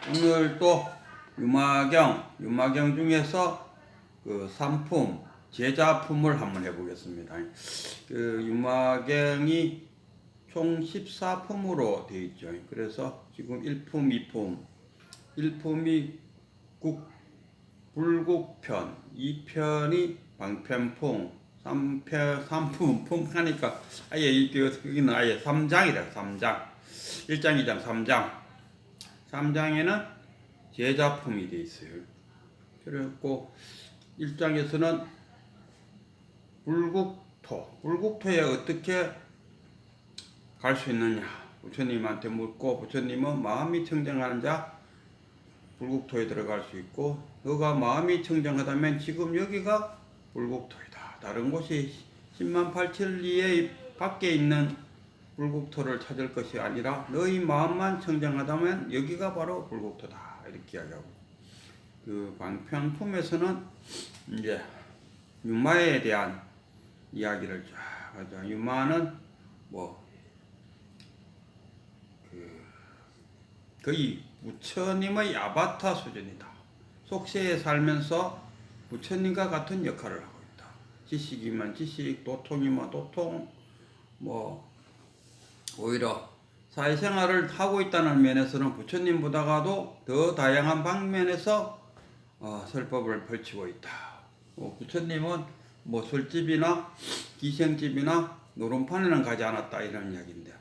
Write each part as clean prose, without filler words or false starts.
오늘 또 유마경 중에서 그 상품, 제자품을 한번 해보겠습니다. 그 유마경이 총 14품으로 되어 있죠. 그래서 지금 1품, 2품, 1품이 불국편, 2편이 방편풍, 3품 하니까 아예 여기는 아예 3장이다. 3장. 1장, 2장, 3장. 3장에는 제자품이 되어 있어요. 그리고 1장에서는 불국토에 어떻게 갈 수 있느냐 부처님한테 묻고, 부처님은 마음이 청정하는 자 불국토에 들어갈 수 있고, 너가 마음이 청정하다면 지금 여기가 불국토이다. 다른 곳이 10만 8천 리에 밖에 있는 불국토를 찾을 것이 아니라 너희 마음만 청정하다면 여기가 바로 불국토다. 이렇게 이야기하고, 그 방편품에서는 이제 유마에 대한 이야기를 쫙 하죠. 유마는 거의 부처님의 아바타 수준이다. 속세에 살면서 부처님과 같은 역할을 하고 있다. 지식이면 지식, 도통이면 도통, 오히려 사회생활을 하고 있다는 면에서는 부처님보다도 더 다양한 방면에서 설법을 펼치고 있다. 부처님은 술집이나 기생집이나 노름판에는 가지 않았다, 이런 이야기인데,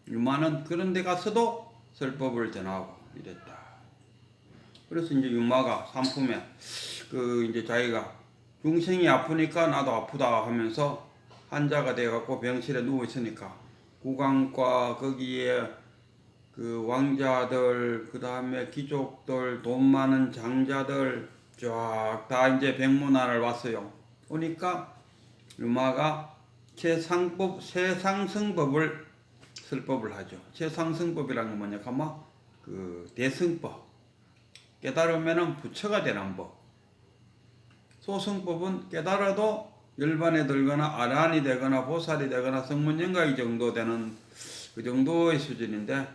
유마는 그런 데 가서도 설법을 전하고 이랬다. 그래서 이제 유마가 상품에 이제 자기가 중생이 아프니까 나도 아프다 하면서 환자가 돼갖고 병실에 누워 있으니까 구강과 거기에 그 왕자들, 그 다음에 귀족들, 돈 많은 장자들 쫙 다 이제 백문화를 왔어요. 오니까 유마가 최상승법을 설법을 하죠. 최상승법이라는 건 뭐냐 하면 그 대승법, 깨달으면은 부처가 되는 법. 소승법은 깨달아도 열반에 들거나 아란이 되거나 보살이 되거나 성문영가이 정도 되는 그 정도의 수준인데,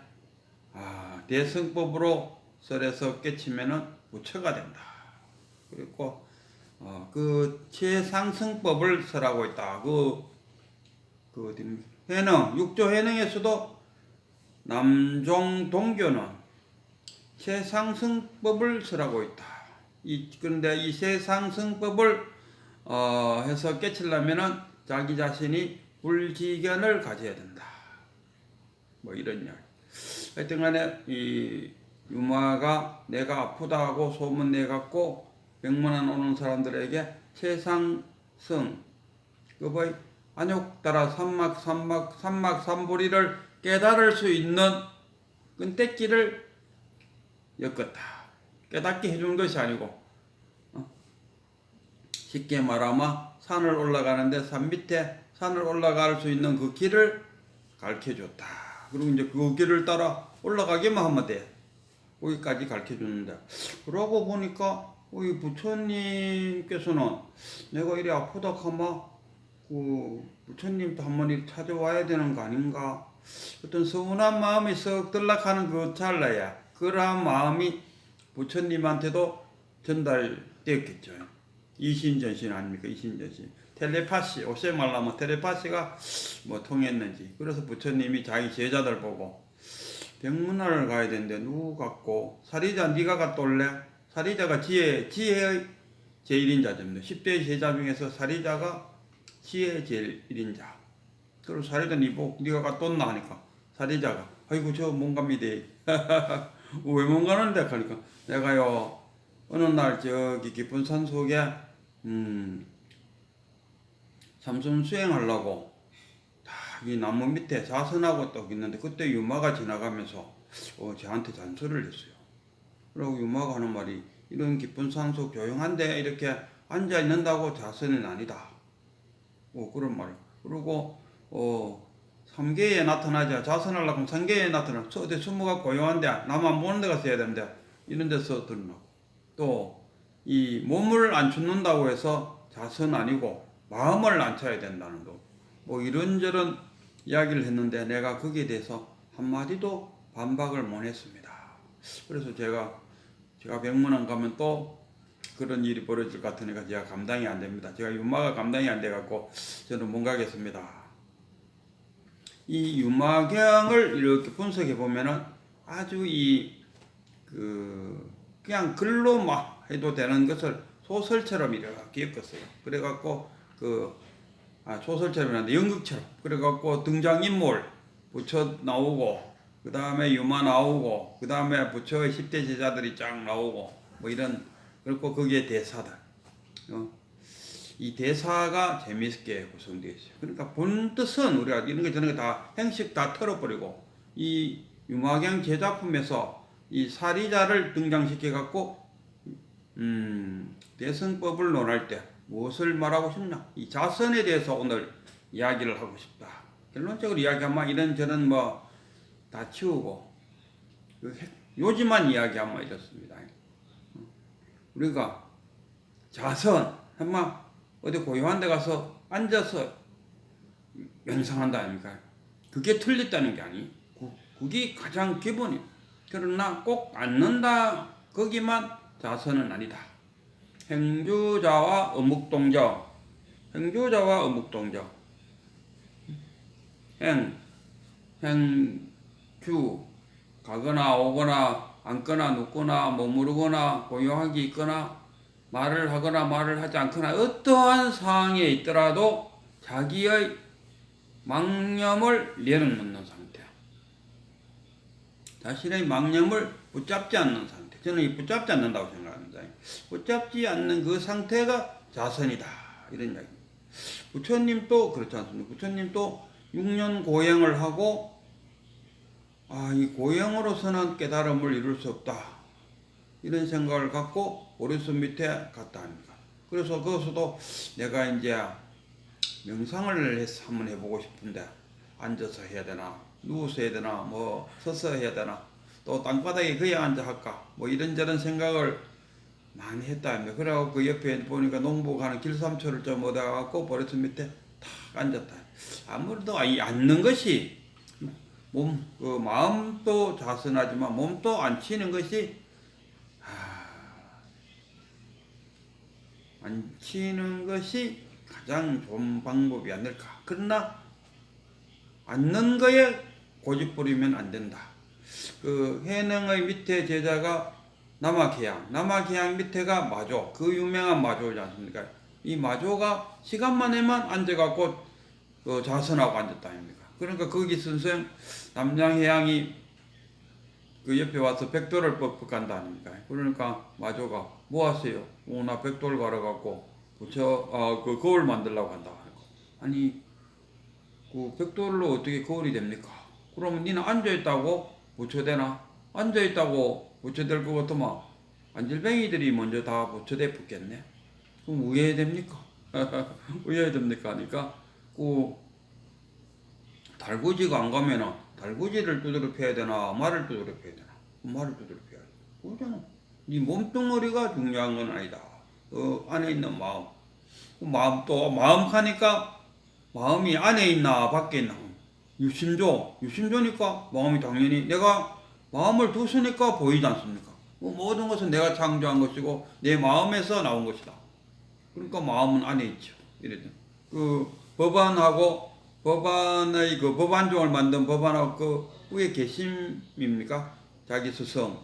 대승법으로 설해서 깨치면은 부처가 된다. 그리고 그 최상승법을 설하고 있다. 해능, 육조 해능에서도 남종동교는 최상승법을 설하고 있다. 그런데 이 최상승법을 해서 깨치려면은 자기 자신이 불지견을 가져야 된다. 이런 이야기. 하여튼 간에 이 유마가 내가 아프다고 소문 내갖고 병문안 오는 사람들에게 최상승, 안욕 따라 삼막삼보리를 깨달을 수 있는 끈때기를 엮었다. 깨닫게 해준 것이 아니고, 쉽게 말하면 산을 올라가는데 산 밑에 산을 올라갈 수 있는 그 길을 가르쳐줬다. 그리고 이제 그 길을 따라 올라가기만 하면 돼. 거기까지 가르쳐주는데, 그러고 보니까 이 부처님께서는 내가 이리 아프다 하면 그 부처님도 한번 찾아와야 되는 거 아닌가? 어떤 서운한 마음이 썩 들락하는 그 찰나야 그러한 마음이 부처님한테도 전달되었겠죠. 이신전신 아닙니까? 이신전신. 텔레파시, 오세 말하면 텔레파시가 통했는지. 그래서 부처님이 자기 제자들 보고 병문안을 가야 되는데 누구 같고, 사리자 네가 갔다 올래? 사리자가 지혜의 제1인자입니다. 10대 제자 중에서 사리자가 지혜의 제1인자. 그리고 사리자 네가 갔다 온나 하니까 사리자가 아이고 저 못 갑니다. 왜 못 가는데? 하니까 내가요 어느 날 저기 깊은 산 속에 참선 수행하려고 이 나무 밑에 자선하고 딱 있는데, 그때 유마가 지나가면서 저한테 잔소리를 했어요. 그리고 유마가 하는 말이, 이런 깊은 산속 조용한데 이렇게 앉아 있는다고 자선은 아니다. 그런 말. 그리고 3계에 나타나자. 자선하려고 하면 3계에 나타나. 어디 숨어가 고요한데 나만 보는 데 가서 해야 되는데 이런 데서 들으라고. 또 이 몸을 안 춥는다고 해서 자선 아니고 마음을 안 차야 된다는 거. 이런저런 이야기를 했는데 내가 거기에 대해서 한마디도 반박을 못 했습니다. 그래서 제가 병문안 가면 또 그런 일이 벌어질 것 같으니까 제가 감당이 안 됩니다. 제가 유마가 감당이 안 돼갖고 저는 못 가겠습니다. 이 유마경을 이렇게 분석해 보면은 아주 그냥 글로 막 해도 되는 것을 소설처럼 이렇게 엮었어요. 그래갖고 소설처럼 하는데 연극처럼 그래갖고 등장인물 부처 나오고 그 다음에 유마 나오고 그 다음에 부처의 10대 제자들이 쫙 나오고 뭐 이런 그리고 거기에 대사들 이 대사가 재미있게 구성되어 있어요. 그러니까 본 뜻은 우리가 이런 거 저런 거 다 행식 다 털어버리고 이 유마경 제작품에서 이 사리자를 등장시켜 갖고 대승법을 논할 때 무엇을 말하고 싶냐? 이 자선에 대해서 오늘 이야기를 하고 싶다. 결론적으로 이야기하면 이런저런 뭐 다 치우고 요지만 이야기하면 이렇습니다. 우리가 자선 한마 어디 고요한 데 가서 앉아서 명상한다 아닙니까? 그게 틀렸다는 게 아니. 그게 가장 기본이에요. 그러나 꼭 앉는다 거기만 자선은 아니다. 행주자와 어묵동정. 행주자와 어묵동정. 행주 가거나 오거나 앉거나 눕거나 머무르거나 고요하게 있거나 말을 하거나 말을 하지 않거나 어떠한 상황에 있더라도 자기의 망념을 내려놓는 상태. 자신의 망념을 붙잡지 않는 상태. 저는 이 붙잡지 않는다고 생각합니다. 붙잡지 않는 그 상태가 자선이다. 이런 이야기. 부처님도 그렇지 않습니까? 부처님도 6년 고행을 하고 이 고행으로서는 깨달음을 이룰 수 없다. 이런 생각을 갖고 오리수 밑에 갔다 합니다. 그래서 거기서도 내가 이제 명상을 한번 해보고 싶은데 앉아서 해야 되나 누워서 해야 되나 뭐 서서 해야 되나 또 땅바닥에 그냥 앉아 할까 뭐 이런저런 생각을 많이 했다 합니다. 그래갖고 그 옆에 보니까 농부 가는 길삼초를 좀 얻어갖고 오리수 밑에 탁 앉았다. 아무래도 이 앉는 것이 마음도 자선하지만 몸도 앉히는 것이 앉히는 것이 가장 좋은 방법이 아닐까. 그러나 앉는 거에 고집 부리면 안 된다. 그 해능의 밑에 제자가 남악해양 밑에가 마조, 그 유명한 마조지 않습니까? 이 마조가 시간만 해만 앉아갖고 자선하고 앉았다 아닙니까? 그러니까 거기 선생 남양해양이 그 옆에 와서 백돌을 뻑뻑한다 아닙니까? 그러니까 마조가 뭐 하세요? 나 백돌 갈아갖고 그 거울 만들려고 한다. 아니 그 백돌로 어떻게 거울이 됩니까? 그러면 니는 앉아있다고 부처되나? 앉아있다고 부처될 것 같으면 안질뱅이들이 먼저 다 부처돼 붙겠네? 그럼 우회해야 됩니까? 우회해야 됩니까? 하니까 달구지가 안 가면은 달구지를 두드려 패야 되나 말을 두드려 패야 되나? 말을 두드려 패야 돼. 그러잖아. 네 몸뚱어리가 중요한 건 아니다. 안에 있는 마음. 마음 가니까 마음이 안에 있나 밖에 있나. 유심조니까 마음이 당연히 내가 마음을 두으니까 보이지 않습니까? 모든 것은 내가 창조한 것이고 내 마음에서 나온 것이다. 그러니까 마음은 안에 있죠. 이래죠. 법안의 법안종을 만든 법안하고 그 위에 계심입니까? 자기 스승.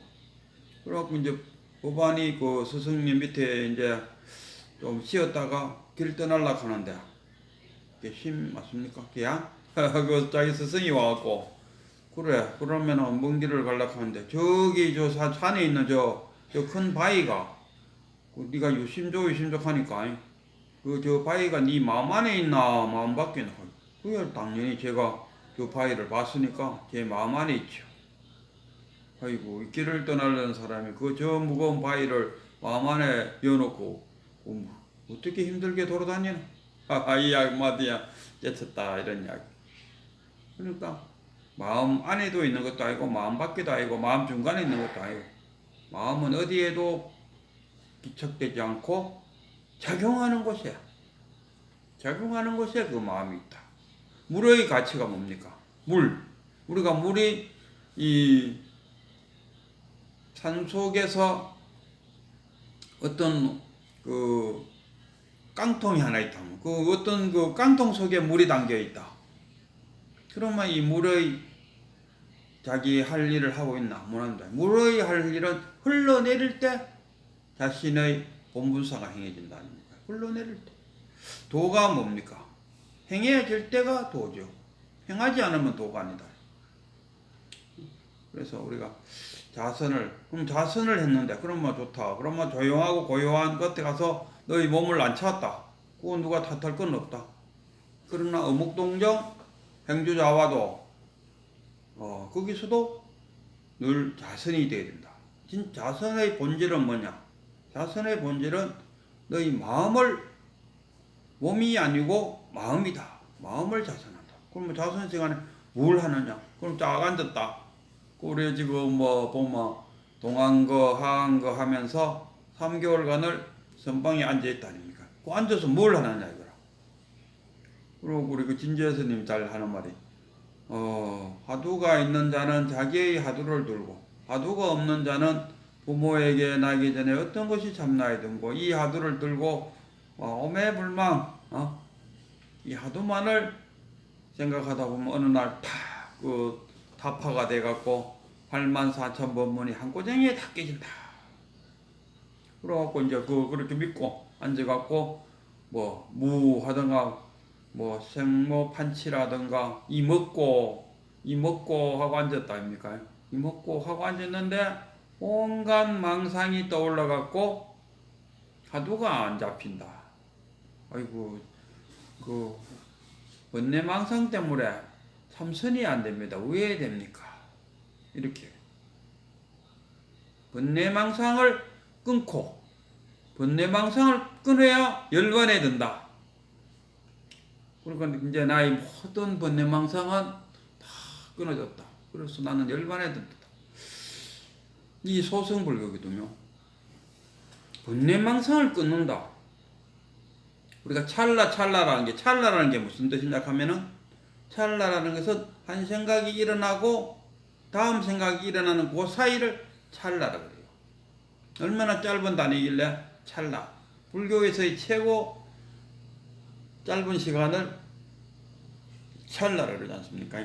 그래갖고 이제 법안이 그 스승님 밑에 이제 좀 쉬었다가 길 떠날라 하는데 계심 맞습니까? 그냥? 그 자기 스승이 와갖고 그래 그러면은 먼 길을 가려고 하는데 저기 저 산에 있는 저 큰 바위가 네가 유심조 하니까 저 바위가 네 마음 안에 있나 마음 밖에 있나 그게 당연히 제가 그 바위를 봤으니까 제 마음 안에 있죠. 아이고 이 길을 떠나려는 사람이 저 무거운 바위를 마음 안에 넣어놓고 어떻게 힘들게 돌아다니나? 이 한마디야 깨쳤다 이런 이야기. 그러니까 마음 안에도 있는 것도 아니고 마음 밖에도 아니고 마음 중간에 있는 것도 아니고 마음은 어디에도 기척되지 않고 작용하는 곳이야. 작용하는 곳에 그 마음이 있다. 물의 가치가 뭡니까? 우리가 물이 산속에서 어떤 그 깡통이 하나 있다. 그 어떤 그 깡통 속에 물이 담겨 있다. 그러면 이 물의 자기 할 일을 하고 있나? 못한다. 물의 할 일은 흘러내릴 때 자신의 본분사가 행해진다 아닙니까? 흘러내릴 때. 도가 뭡니까? 행해질 때가 도죠. 행하지 않으면 도가 아니다. 그래서 우리가 자선을 했는데, 그러면 좋다. 그러면 조용하고 고요한 끝에 가서 너희 몸을 안 찾았다. 그거 누가 탓할 건 없다. 그러나 어묵동정 행주자와도 거기서도 늘 자선이 되어야 된다. 자선의 본질은 뭐냐? 자선의 본질은 너희 몸이 아니고 마음이다. 마음을 자선한다. 그럼 자선 시간에 뭘 하느냐? 그럼 쫙 앉았다. 우리 지금 보면 동안거 하안거 하면서 3개월간을 선방에 앉아있다 아닙니까? 그 앉아서 뭘 하느냐 이거라. 그리고 우리 그 진지혜 스님이 잘 하는 말이 화두가 있는 자는 자기의 화두를 들고, 화두가 없는 자는 부모에게 나기 전에 어떤 것이 참나에 든고, 이 화두를 들고 오매불망 이 화두만을 생각하다 보면 어느 날 타파가 돼갖고 84,000법문이 한 꼬쟁이에 다 깨진다. 그래갖고 이제 그렇게 믿고 앉아갖고 무하든가 생모판치라든가 이 먹고 하고 앉았다 아닙니까? 이 먹고 하고 앉았는데 온갖 망상이 떠올라갖고 화두가 안 잡힌다. 아이고 번뇌망상 때문에 참선이 안 됩니다. 왜 됩니까? 이렇게 번뇌망상을 끊고, 번뇌망상을 끊어야 열반에 든다. 그러니까 이제 나의 모든 번뇌망상은 다 끊어졌다. 그래서 나는 열반에 든다. 이 소승불교거든요. 번뇌망상을 끊는다. 우리가 찰나라는 게 무슨 뜻이냐 하면은, 찰나라는 것은 한 생각이 일어나고 다음 생각이 일어나는 그 사이를 찰나라 그래요. 얼마나 짧은 단위길래 찰나. 불교에서의 최고 짧은 시간을 찰나라 그러지 않습니까?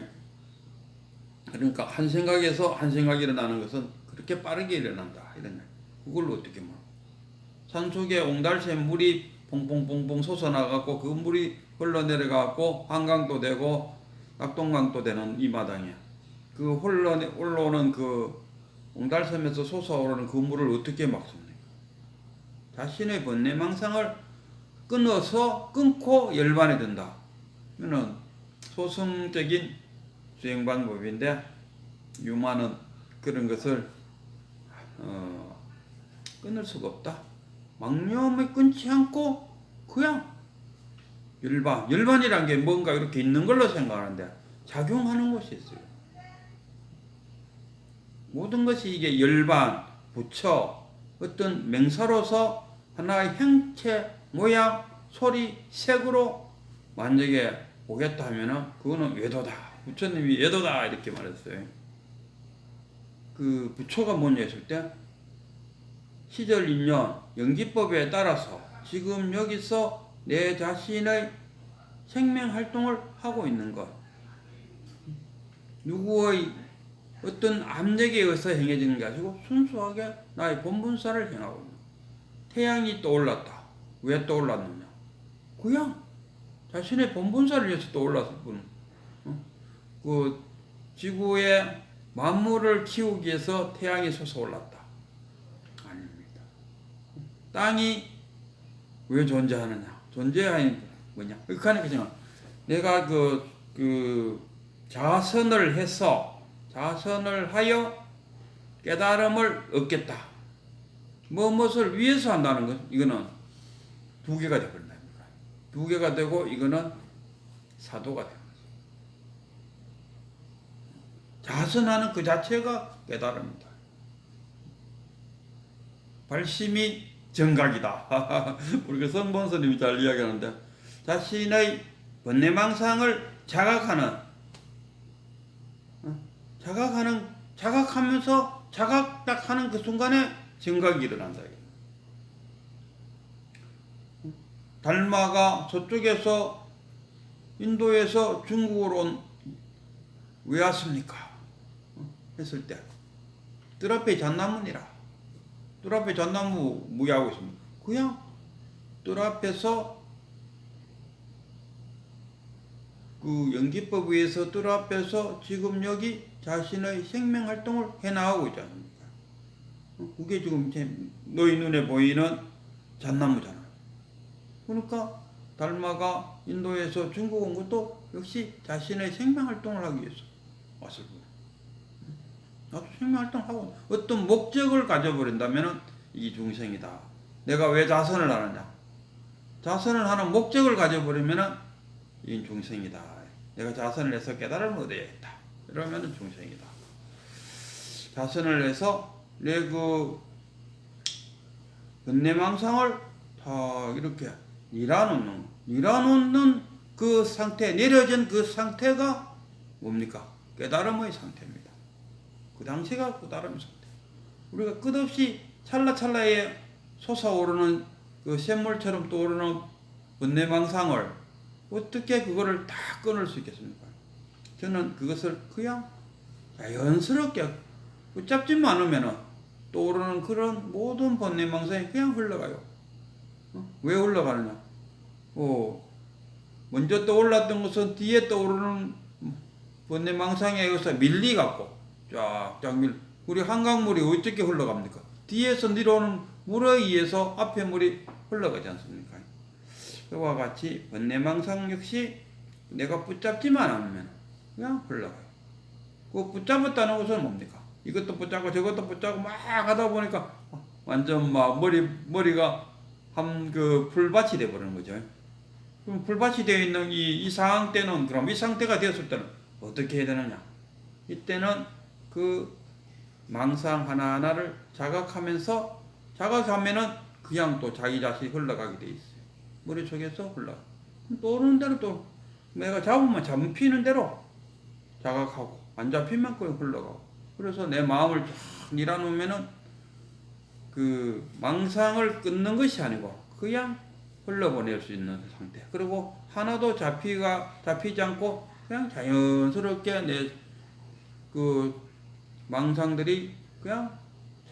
그러니까 한 생각에서 한 생각이 일어나는 것은 그렇게 빠르게 일어난다. 이런 거. 그걸로 어떻게 산속에 옹달새 물이 퐁퐁퐁퐁 솟아나갖고 그 물이 흘러내려가갖고 한강도 되고 낙동강도 되는 이 마당에 그 올라오는 그 옹달샘에서 솟아오르는 그 물을 어떻게 막습니까? 자신의 번뇌망상을 끊고 열반에 든다. 이거는 소승적인 수행 방법인데, 유마는 그런 것을 끊을 수가 없다. 망념을 끊지 않고 그냥 열반이란 게 뭔가 이렇게 있는 걸로 생각하는데 작용하는 것이 있어요. 모든 것이 이게 열반, 부처, 어떤 명사로서 하나의 형체, 모양, 소리, 색으로 만약에 보겠다 하면은 그거는 외도다. 부처님이 외도다 이렇게 말했어요. 그 부처가 뭐냐 했을 때 시절 인연, 연기법에 따라서 지금 여기서 내 자신의 생명 활동을 하고 있는 것. 누구의 어떤 압력에 의해서 행해지는 게 아니고 순수하게 나의 본분사를 행하고 있는 것. 태양이 떠올랐다. 왜 떠올랐느냐? 그냥 자신의 본분사를 위해서 떠올랐을 뿐. 그 지구의 만물을 키우기 위해서 태양이 솟아올랐다. 아닙니다. 땅이 왜 존재하느냐? 존재하는 뭐냐? 그러니까 그냥 내가 자선을 해서 자선을 하여 깨달음을 얻겠다. 무엇을 위해서 한다는 것, 이거는 두 개가 되버린다. 두 개가 되고 이거는 사도가 되는 거죠. 자선하는 그 자체가 깨달음이다. 발심이 정각이다. 우리가 성본스님이 잘 이야기하는데, 자신의 번뇌망상을 자각하면서 자각 딱 하는 그 순간에 정각이 일어난다. 달마가 저쪽에서 인도에서 중국으로 왜 왔습니까? 했을 때 뜰 앞에 잣나무니라. 뜰 앞에 잣나무 무게하고 있습니다. 그냥 뜰 앞에서 그 연기법 위에서 뜰 앞에서 지금 여기 자신의 생명 활동을 해나가고 있지 않습니까? 그게 지금 너희 눈에 보이는 잣나무잖아. 그러니까 달마가 인도에서 중국 온 것도 역시 자신의 생명 활동을 하기 위해서 왔을 거예요. 나도 생명 활동하고 어떤 목적을 가져버린다면 이게 중생이다. 내가 왜 자선을 하느냐? 자선을 하는 목적을 가져버리면 이게 중생이다. 내가 자선을 해서 깨달음을 얻어야겠다. 이러면 중생이다. 자선을 해서 내 그 번뇌망상을 다 이렇게 밀어놓는 그 상태, 내려진 그 상태가 뭡니까? 깨달음의 상태입니다. 그 당시가 깨달음의 상태. 우리가 끝없이 찰나찰나에 솟아오르는 그 샘물처럼 떠오르는 번뇌망상을 어떻게 그거를 다 끊을 수 있겠습니까? 저는 그것을 그냥 자연스럽게 붙잡지만 않으면 떠오르는 그런 모든 번뇌망상이 그냥 흘러가요. 왜 흘러가느냐? 먼저 떠올랐던 것은 뒤에 떠오르는 번뇌망상에 의해서 밀리갖고 쫙쫙 우리 한강물이 어떻게 흘러갑니까? 뒤에서 내려오는 물에 의해서 앞에 물이 흘러가지 않습니까? 그와 같이 번뇌망상 역시 내가 붙잡지만 않으면 그냥 흘러가요. 그 붙잡았다는 것은 뭡니까? 이것도 붙잡고 저것도 붙잡고 막 하다 보니까 완전 막 머리가 한 그 풀밭이 되어버리는 거죠. 그럼 풀밭이 되어 있는 이 상황 때는, 그럼 이 상태가 되었을 때는 어떻게 해야 되느냐? 이때는 그 망상 하나하나를 자각하면은 그냥 또 자기 자신이 흘러가게 돼 있어요. 머릿속에서 흘러가. 또 오르는 대로 또 내가 잡히는 대로 자각하고, 안 잡히면 그냥 흘러가고. 그래서 내 마음을 쫙 밀어놓으면은 그 망상을 끊는 것이 아니고 그냥 흘러보낼 수 있는 상태. 그리고 하나도 잡히지 않고 그냥 자연스럽게 내 그 망상들이 그냥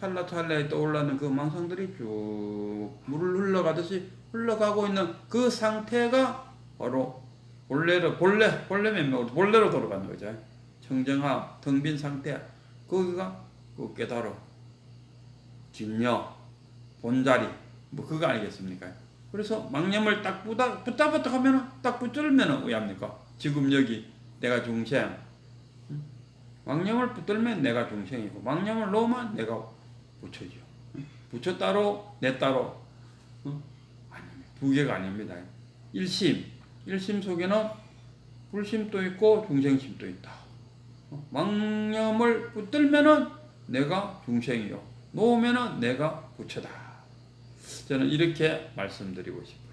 찰나찰나에 떠올라는 그 망상들이 쭉 물을 흘러가듯이 흘러가고 있는 그 상태가 바로 본래로 돌아가는 거죠. 청정함, 텅 빈 상태. 거기가 그 깨달음, 진여, 본자리, 뭐 그거 아니겠습니까? 그래서 망념을 딱 붙잡았다 하면은 딱 붙들면은 왜 합니까? 지금 여기 내가 중생. 망념을 붙들면 내가 중생이고, 망념을 놓으면 내가 부처죠. 부처 따로 내 따로 아닙니다. 두 개가 아닙니다. 일심 속에는 불심도 있고 중생심도 있다. 망념을 붙들면은 내가 중생이요, 놓으면은 내가 부처다. 저는 이렇게 말씀드리고 싶어요.